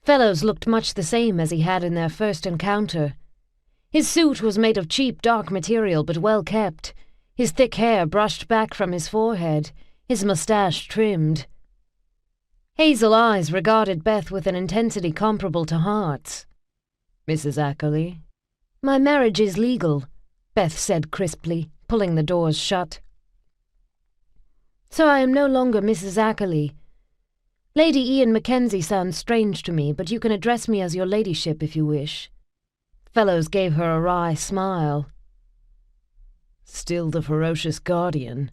Fellows looked much the same as he had in their first encounter. His suit was made of cheap, dark material but well kept, his thick hair brushed back from his forehead, his moustache trimmed. Hazel eyes regarded Beth with an intensity comparable to Hart's. "Mrs. Ackerley?" "My marriage is legal," Beth said crisply, pulling the doors shut. "So I am no longer Mrs. Ackerley. Lady Ian Mackenzie sounds strange to me, but you can address me as your ladyship if you wish." Fellows gave her a wry smile. "Still the ferocious guardian?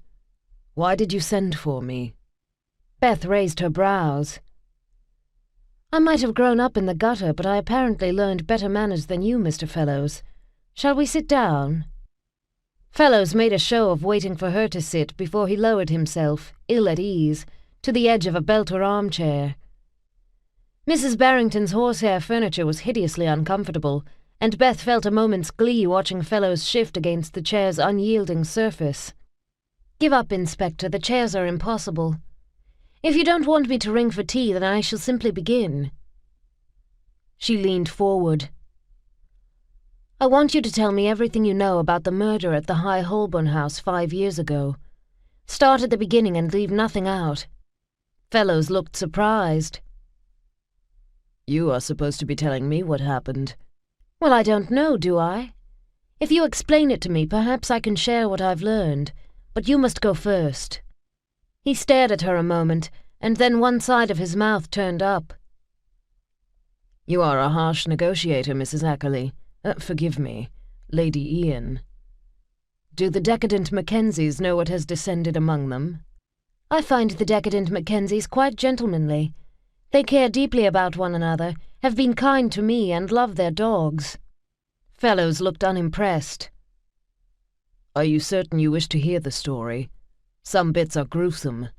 Why did you send for me?" Beth raised her brows. "I might have grown up in the gutter, but I apparently learned better manners than you, Mr. Fellows. Shall we sit down?" Fellows made a show of waiting for her to sit before he lowered himself, ill at ease, to the edge of a Belter armchair. Mrs. Barrington's horsehair furniture was hideously uncomfortable, and Beth felt a moment's glee watching Fellows shift against the chair's unyielding surface. "Give up, Inspector, the chairs are impossible. If you don't want me to ring for tea, then I shall simply begin." She leaned forward. "I want you to tell me everything you know about the murder at the High Holborn house 5 years ago. Start at the beginning and leave nothing out." Fellows looked surprised. "You are supposed to be telling me what happened." "Well, I don't know, do I? If you explain it to me, perhaps I can share what I've learned, but you must go first." He stared at her a moment, and then one side of his mouth turned up. "You are a harsh negotiator, Mrs. Ackerley. Forgive me, Lady Ian. Do the decadent Mackenzies know what has descended among them?" "I find the decadent Mackenzies quite gentlemanly. They care deeply about one another, have been kind to me, and love their dogs." Fellows looked unimpressed. "Are you certain you wish to hear the story? Some bits are gruesome."